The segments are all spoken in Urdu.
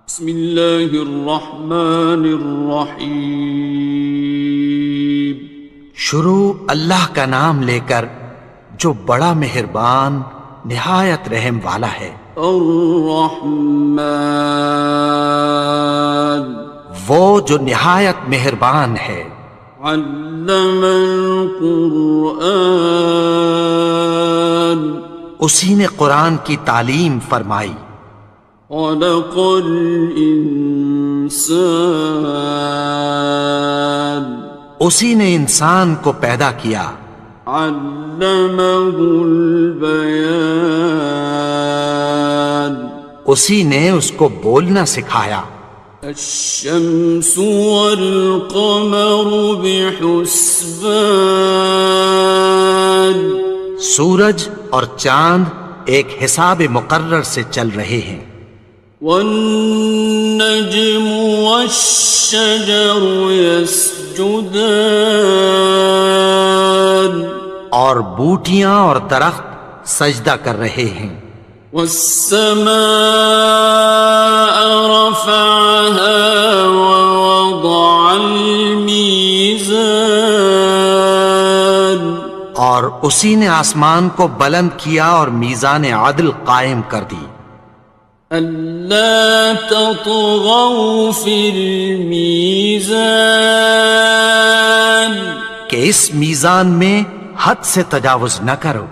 بسم اللہ الرحمن الرحیم۔ شروع اللہ کا نام لے کر جو بڑا مہربان نہایت رحم والا ہے۔ الرحمن، وہ جو نہایت مہربان ہے۔ علم القرآن، اسی نے قرآن کی تعلیم فرمائی۔ خلق الانسان، اسی نے انسان کو پیدا کیا۔ علمہ البیان، اسی نے اس کو بولنا سکھایا۔ الشمس والقمر بحسبان، سورج اور چاند ایک حساب مقرر سے چل رہے ہیں۔ والنجم والشجر يسجدان، اور بوٹیاں اور درخت سجدہ کر رہے ہیں۔ والسماء رفعها ووضع الميزان، اور اسی نے آسمان کو بلند کیا اور میزان عدل قائم کر دی۔ ألا تطغوا في الميزان، کہ اس میزان میں حد سے تجاوز نہ کرو۔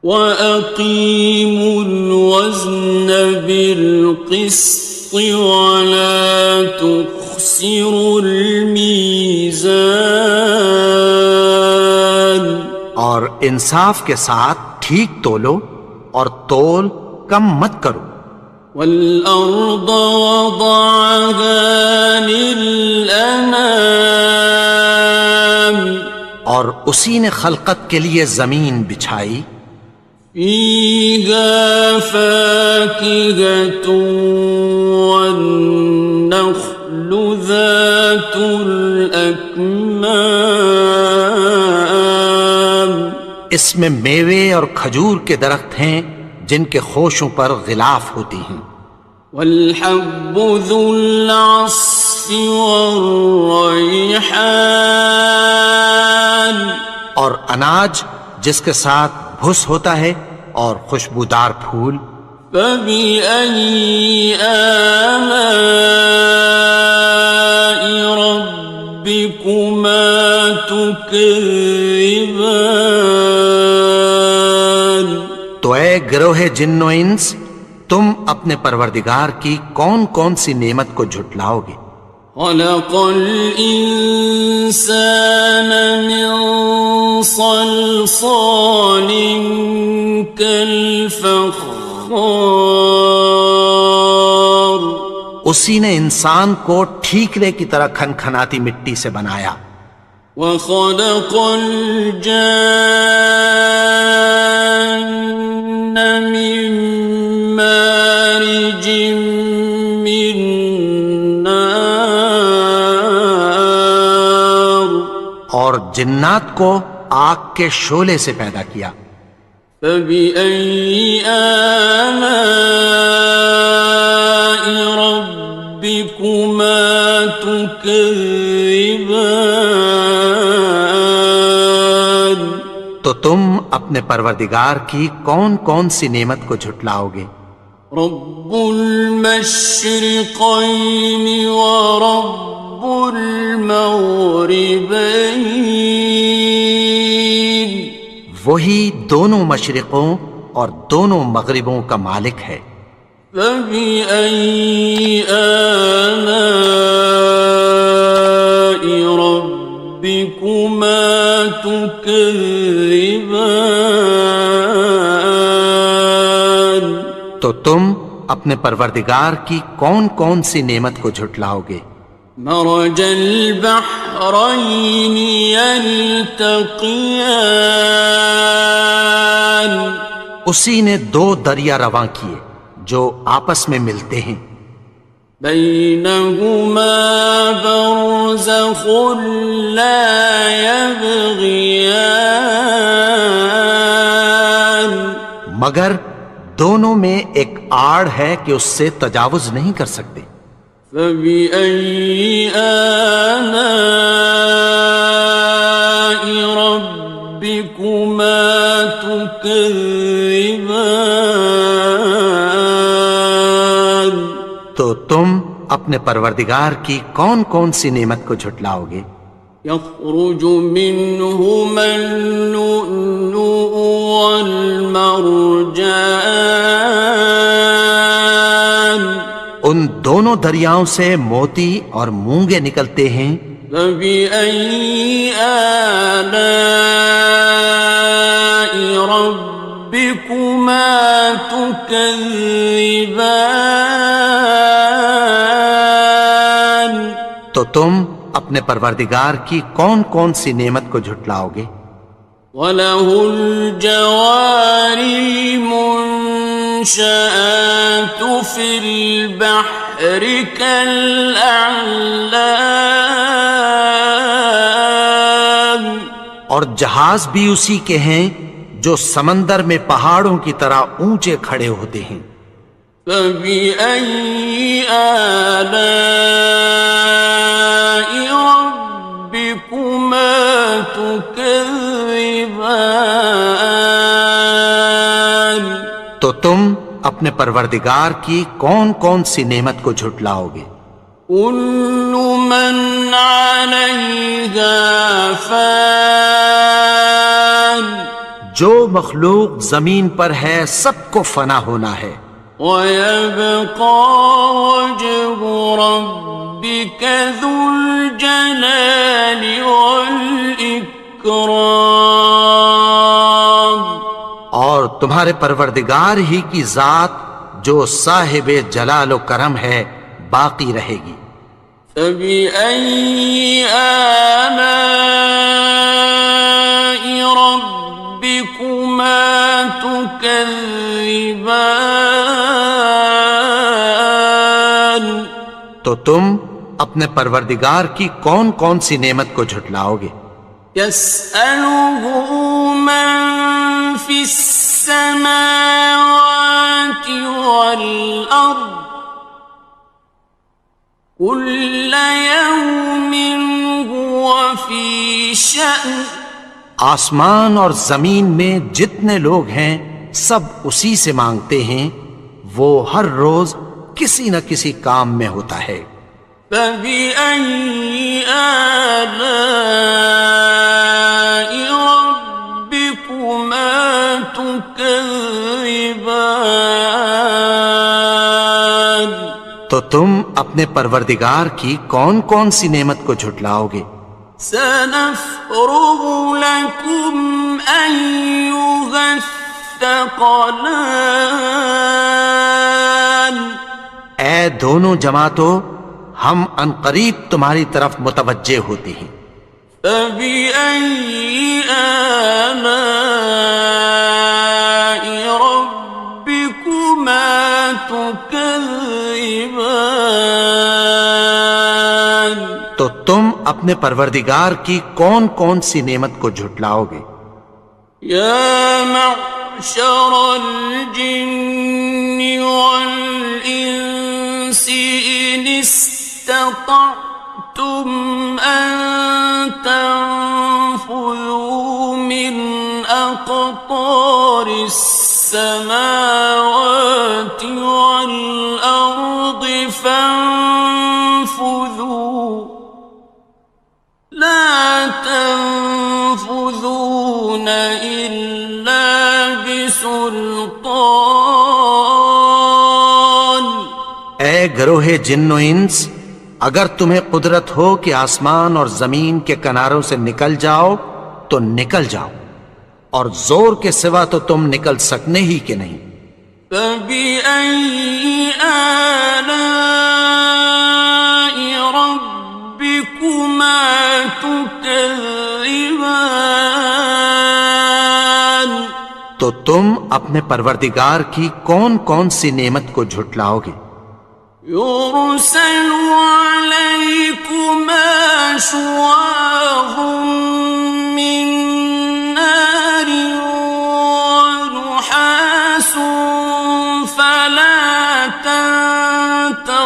وَأَقِيمُوا الْوَزْنَ بِالْقِسْطِ وَلَا تُخْسِرُوا الْمِيزَانَ، اور انصاف کے ساتھ ٹھیک تولو اور تول کم مت کرو۔ وَالْأَرْضَ وَضَعَهَا لِلْأَنَامِ، اور اسی نے خلقت کے لیے زمین بچھائی۔ فِيهَا فَاكِهَةٌ وَالنَّخْلُ ذَاتُ الْأَكْمَامِ، اس میں میوے اور کھجور کے درخت ہیں جن کے خوشوں پر غلاف ہوتی ہیں۔ وَالْحَبُّ ذُو الْعَصْفِ وَالرَّيْحَانِ، اور اناج جس کے ساتھ بھس ہوتا ہے اور خوشبودار پھول۔ فَبِأَيِّ آلَاءِ رَبِّكُمَا تُكَذِّبَانِ، تو اے گروہ جن و انس، تم اپنے پروردگار کی کون کون سی نعمت کو جھٹلاؤ گے؟ خَلَقَ الْإِنسَانَ مِنْ صَلْصَالٍ كَالْفَخَّارِ، اسی نے انسان کو ٹھیکرے کی طرح کھنکھناتی مٹی سے بنایا۔ وَخَلَقَ الْجَانَّ مِن مَّارِجٍ مِّن نَّارٍ، اور جنات کو آگ کے شعلے سے پیدا کیا۔ فَبِأَيِّ آلَاءِ رَبِّكُمَا تُكَذِّبَانِ، تو تم اپنے پروردگار کی کون کون سی نعمت کو جھٹلاؤ گے؟ رب المشرقین ورب المغربین، وہی دونوں مشرقوں اور دونوں مغربوں کا مالک ہے۔ فَبِأَيِّ آلَاءِ رَبِّكُمَا تُكَذِّبَانِ، تو تم اپنے پروردگار کی کون کون سی نعمت کو جھٹلاؤ گے؟ مرج البحرین یلتقیان، اسی نے دو دریا رواں کیے جو آپس میں ملتے ہیں۔ بینہما برزخ لا یبغیان، مگر دونوں میں ایک آڑ ہے کہ اس سے تجاوز نہیں کر سکتے۔ فبأي آلاء ربكما تكذبان؟ تو تم اپنے پروردگار کی کون کون سی نعمت کو جھٹلاؤ گے؟ يخرج منهما اللؤلؤ والمرجان، ان دونوں دریاؤں سے موتی اور مونگے نکلتے ہیں۔ فبأي آلاء ربكما تكذبان؟ تو تم اپنے پروردگار کی کون کون سی نعمت کو جھٹلاؤ گے؟ وَلَهُ الْجَوَارِ الْمُنشَآتُ فِي الْبَحْرِ كَالْأَعْلَامِ، اور جہاز بھی اسی کے ہیں جو سمندر میں پہاڑوں کی طرح اونچے کھڑے ہوتے ہیں۔ فَبِأَيِّ آلَاءِ رَبِّكُمَا تُكَذِّبَانِ؟ تو تم اپنے پروردگار کی کون کون سی نعمت کو جھٹلاؤ گے؟ كُلُّ مَنْ عَلَيْهَا فَانٍ، جو مخلوق زمین پر ہے سب کو فنا ہونا ہے۔ وَيَبْقَى وَجْهُ رَبِّكَ ذُو الْجَلَالِ وَالْإِكْرَامِ، اور تمہارے پروردگار ہی کی ذات جو صاحب جلال و کرم ہے باقی رہے گی۔ فَبِأَيِّ آلَاءِ رَبِّكُمَا تُكَذِّبَانِ؟ تو تم اپنے پروردگار کی کون کون سی نعمت کو جھٹلاؤ گے؟ يَسْأَلُهُ مَن فِي السَّمَاوَاتِ وَالْأَرْضِ كُلَّ يَوْمٍ هُوَ فِي شَأْنٍ، آسمان اور زمین میں جتنے لوگ ہیں سب اسی سے مانگتے ہیں، وہ ہر روز کسی نہ کسی کام میں ہوتا ہے۔ فَبِأَيِّ آلَاءِ رَبِّكُمَا تُكَذِّبَانِ؟ تو تم اپنے پروردگار کی کون کون سی نعمت کو جھٹلاؤ گے؟ سَنَفْرُغُ لَكُمْ أَيُّهَ الثَّقَلَانِ، اے دونوں جماعتوں، ہم عنقریب تمہاری طرف متوجہ ہوتے ہیں۔ فَبِأَيِّ آلَاءِ رَبِّكُمَا تُكَذِّبَانِ؟ تو تم اپنے پروردگار کی کون کون سی نعمت کو جھٹلاؤ گے؟ يَا مَعْشَرَ الْجِنِّ وَالْإِنسِ إِنِ اسْتَطَعْتُمْ أَن تَنفُذُوا مِنْ أَقْطَارِ السَّمَاوَاتِ وَالْأَرْضِ فَانفُذُوا لَا تَنفُذُونَ إِلَّا بِسُلْطَانٍ۔ اے گروہ جن و انس، اگر تمہیں قدرت ہو کہ آسمان اور زمین کے کناروں سے نکل جاؤ تو نکل جاؤ، اور زور کے سوا تو تم نکل سکنے ہی کہ نہیں۔ فَبِأَيِّ آلَاءِ رَبِّكُمَا تُكَذِّبَانِ؟ تو تم اپنے پروردگار کی کون کون سی نعمت کو جھٹلاؤ گے؟ يُرْسَلُ عَلَيْكُمَا شُوَاظٌ مِّن نَّارٍ وَنُحَاسٌ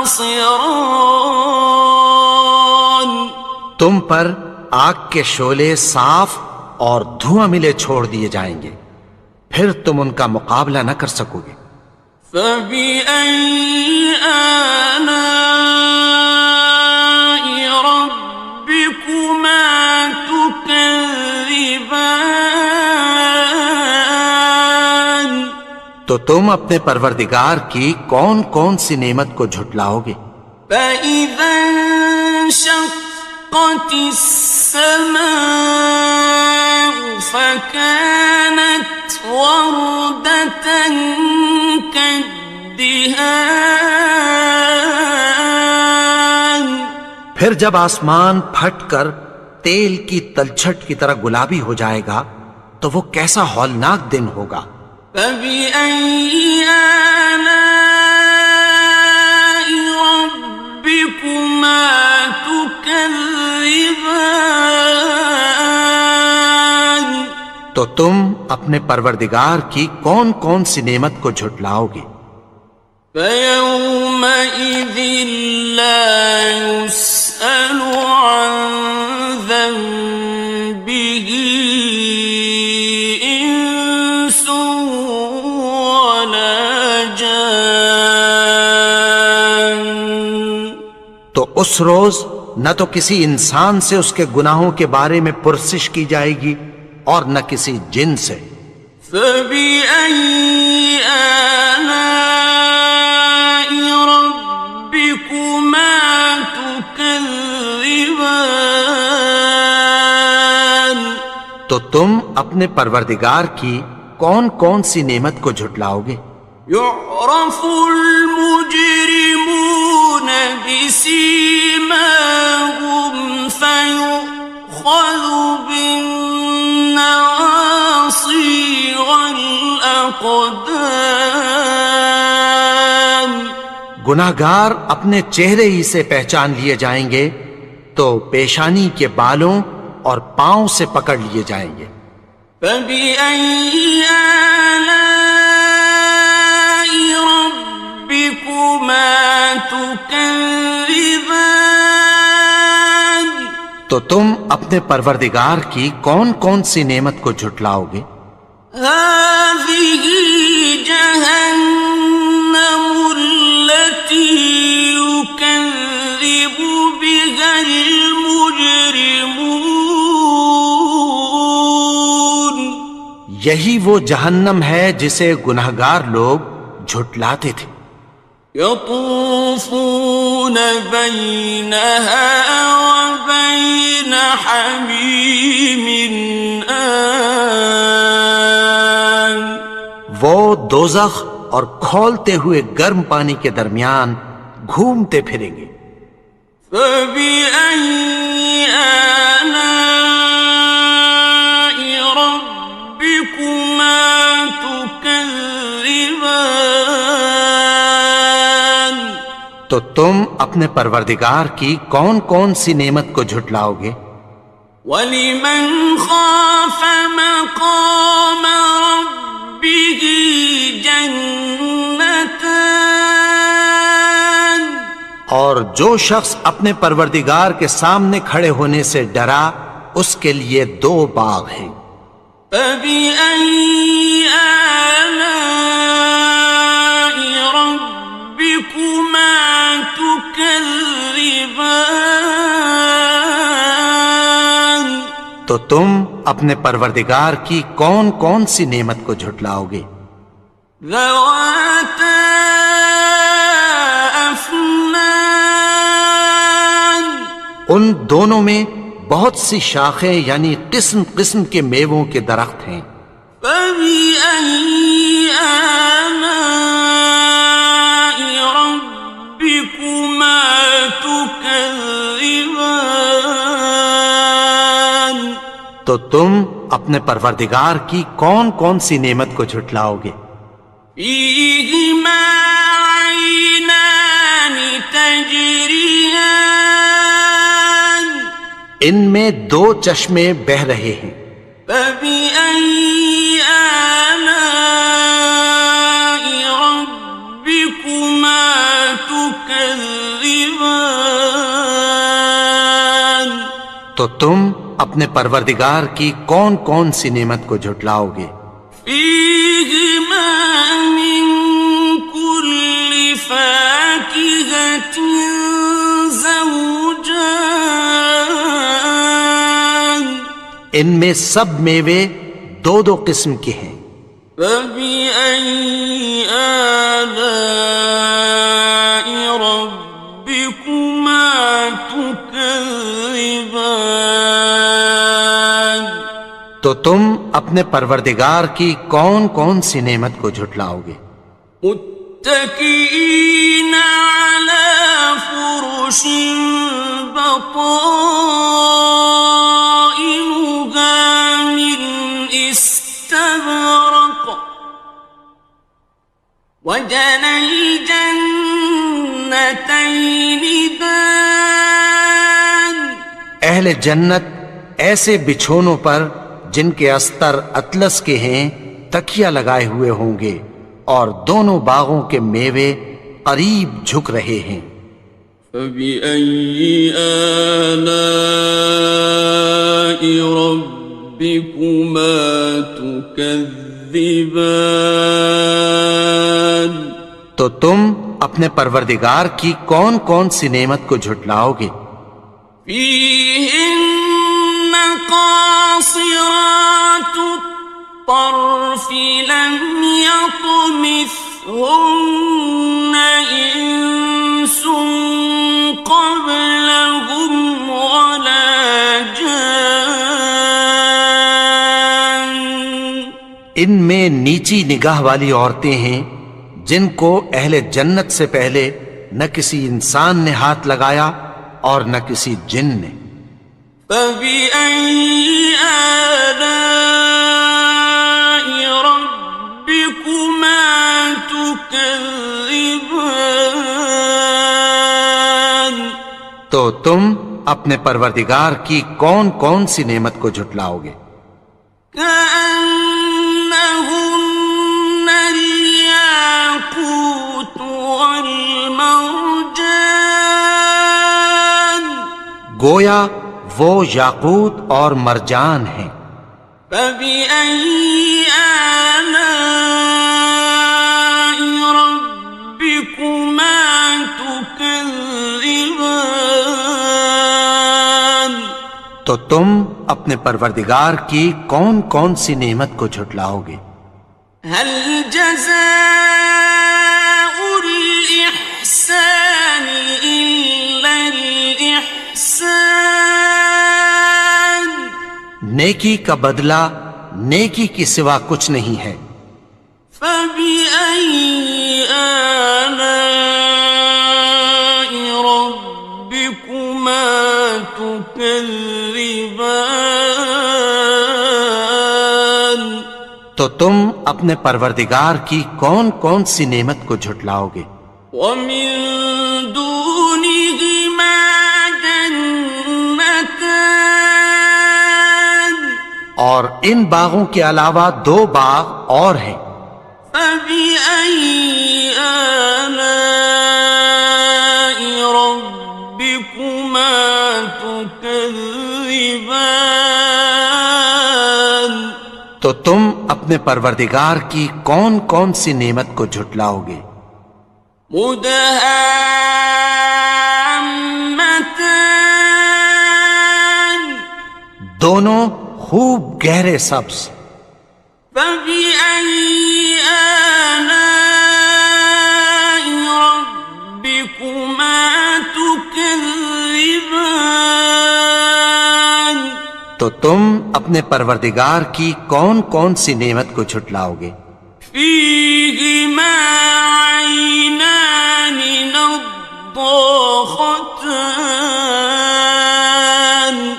خاصران. تم پر آگ کے شعلے صاف اور دھواں ملے چھوڑ دیے جائیں گے، پھر تم ان کا مقابلہ نہ کر سکو گے۔ فبأي آلاء ربكما تكذبان. تو تم اپنے پروردگار کی کون کون سی نعمت کو جھٹلاؤ گے؟ فإذا انشقت السماء فكانت وردة كالدهان. پھر جب آسمان پھٹ کر تیل کی تلچھٹ کی طرح گلابی ہو جائے گا تو وہ کیسا ہولناک دن ہوگا۔ فبأي آلاء ربكما تكذبان. تو تم اپنے پروردگار کی کون کون سی نعمت کو جھٹلاؤ گے؟ فيومئذ لا يسأل عن ذنبه إنس ولا جان. تو اس روز نہ تو کسی انسان سے اس کے گناہوں کے بارے میں پرسش کی جائے گی اور نہ کسی جن سے۔ فبأي آلاء ربكما تكذبان. تو تم اپنے پروردگار کی کون کون سی نعمت کو جھٹلاؤ گے؟ يعرف المجرمون بسيماهم فيؤخذ بالنواصي والأقدام. گناہگار اپنے چہرے ہی سے پہچان لیے جائیں گے تو پیشانی کے بالوں اور پاؤں سے پکڑ لیے جائیں گے۔ فبأي آلاء ربكما تكذبان. تو تم اپنے پروردگار کی کون کون سی نعمت کو جھٹلاؤ گے؟ هذه جهنم التي يكذب بها المجرمون. یہی وہ جہنم ہے جسے گناہگار لوگ جھٹلاتے تھے۔ يطوفون بينها وبين حميم آن. وہ دوزخ اور کھولتے ہوئے گرم پانی کے درمیان گھومتے پھریں گے۔ فبأي آلاء ربكما تكذبان. تو تم اپنے پروردگار کی کون کون سی نعمت کو جھٹلاؤ گے؟ وَلِمَنْ خَافَ مَقَامَ رَبِّهِ جَنَّتَانِ. اور جو شخص اپنے پروردگار کے سامنے کھڑے ہونے سے ڈرا اس کے لیے دو باغ ہیں۔ فَبِأَيِّ آلَاءِ رَبِّكُمَا تُكَذِّبَانِ. تو تم اپنے پروردگار کی کون کون سی نعمت کو جھٹلاؤ گے؟ ذَوَاتَا أَفْنَانٍ. ان دونوں میں بہت سی شاخیں یعنی قسم قسم کے میووں کے درخت ہیں۔ فَبِأَيِّ آلَاءِ رَبِّكُمَا تُكَذِّبَانِ. تو تم اپنے پروردگار کی کون کون سی نعمت کو جھٹلاؤ گے؟ فِيهِمَا عَيْنَانِ تَجْرِيَانِ. ان میں دو چشمے بہہ رہے ہیں۔ فَبِأَيِّ آلَاءِ رَبِّكُمَا تُكَذِّبَانِ. تكذبان تو تم اپنے پروردگار کی کون کون سی نعمت کو جھٹلاؤ گے؟ فيهما من كل فاكهة زوجان ان میں سب میوے دو دو قسم کے ہیں۔ فبأي آلاء ربكما تكذبان تو تم اپنے پروردگار کی کون کون سی نعمت کو جھٹلاؤ گے؟ متكئين على فرش بطائنها من استبرق وجنى الجنتين دان اہل جنت ایسے بچھونوں پر جن کے استر اطلس کے ہیں تکیہ لگائے ہوئے ہوں گے اور دونوں باغوں کے میوے قریب جھک رہے ہیں۔ فبأي آلاء ربكما تكذبان تو تم اپنے پروردگار کی کون کون سی نعمت کو جھٹلاؤ گے؟ فيهن قاصرات الطرف لم يطمثهن إنس قبلهم ولا جان ان میں نیچی نگاہ والی عورتیں ہیں جن کو اہل جنت سے پہلے نہ کسی انسان نے ہاتھ لگایا اور نہ کسی جن نے۔ فبأي آلاء ربكما تكذبان تو تم اپنے پروردگار کی کون کون سی نعمت کو جھٹلاؤ گے؟ كأنهن الياقوت والمرجان گویا وہ یاقوت اور مرجان ہیں۔ فبأي آلاء ربكما تكذبان تو تم اپنے پروردگار کی کون کون سی نعمت کو جھٹلاؤ گے؟ هل جزاء الإحسان إلا الإحسان نیکی کا بدلہ نیکی کی سوا کچھ نہیں ہے۔ فبأي آلاء ربكما تكذبان تو تم اپنے پروردگار کی کون کون سی نعمت کو جھٹلاؤ گے؟ ومن دونهما جنتان اور ان باغوں کے علاوہ دو باغ اور ہیں۔ فبأي آلاء ربكما تكذبان تو تم اپنے پروردگار کی کون کون سی نعمت کو جھٹلاؤ گے؟ مدهامتان دونوں خوب گہرے سبز۔ فبأي آلاء ربكما تكذبان تو تم اپنے پروردگار کی کون کون سی نعمت کو جھٹلاؤ گے؟ فيهما عينان نضاختان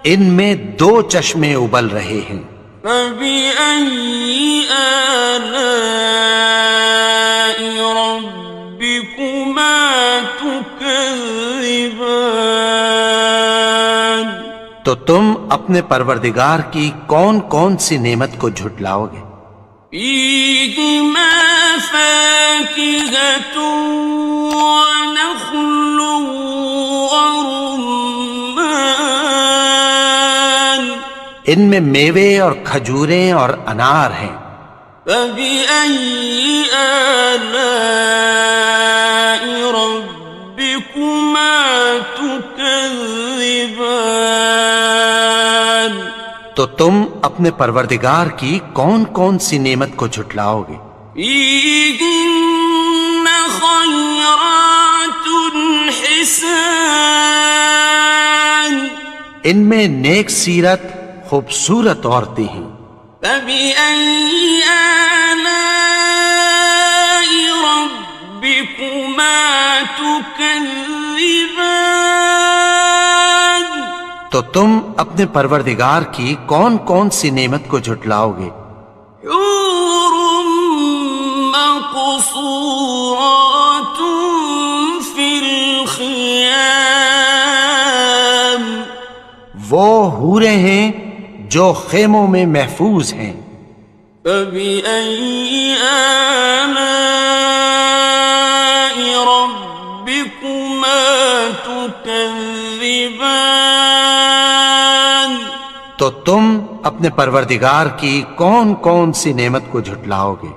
ان میں دو چشمے ابل رہے ہیں۔ فبأي آلاء ربكما تكذبان تو تم اپنے پروردگار کی کون کون سی نعمت کو جھٹلاؤ گے؟ فيهما فاكهة ونخل ورمان ان میں میوے اور کھجوریں اور انار ہیں. فبأي آلاء ربكما تكذبان تو تم اپنے پروردگار کی کون کون سی نعمت کو جھٹلاؤ گے؟ فيهن خيرات حسان ان میں نیک سیرت خوبصورت عورتیں ہیں. فبأي آلاء ربكما تكذبان تو تم اپنے پروردگار کی کون کون سی نعمت کو جھٹلاؤ گے؟ حور مقصورات في الخيام وہ حوریں ہیں جو خیموں میں محفوظ ہیں. فبأي آلاء ربكما تكذبان تو تم اپنے پروردگار کی کون کون سی نعمت کو جھٹلاؤ گے؟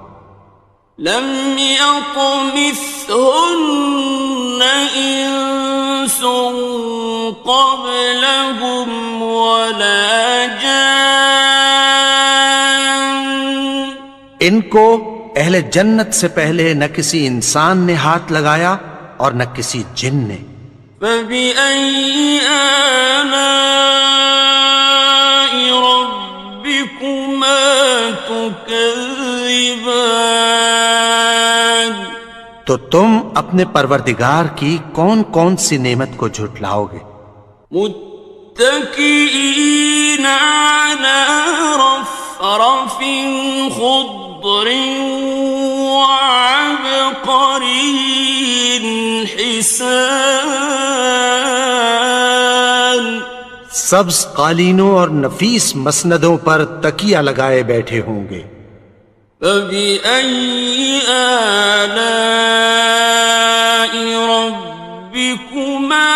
لم يطمثهن إنس قبلهم ولا جان ان کو اہل جنت سے پہلے نہ کسی انسان نے ہاتھ لگایا اور نہ کسی جن نے. فبأي آلاء ربكما تكذبان تو تم اپنے پروردگار کی کون کون سی نعمت کو جھٹلاؤ گے؟ متكئين على رفرف خضر وعبقري حسان سبز قالینوں اور نفیس مسندوں پر تکیہ لگائے بیٹھے ہوں گے. فبأي آلاء ربكما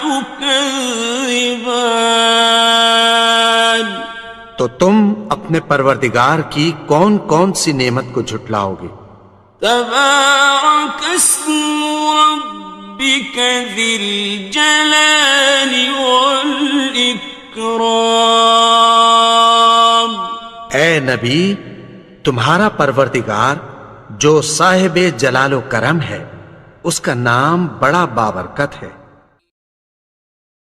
تكذبان تو تم اپنے پروردگار کی کون کون سی نعمت کو جھٹلاؤ گے؟ تبارك اسم ربك ذي الجلال والإكرام اے نبی، تمہارا پروردگار جو صاحب جلال و کرم ہے، اس کا نام بڑا بابرکت ہے.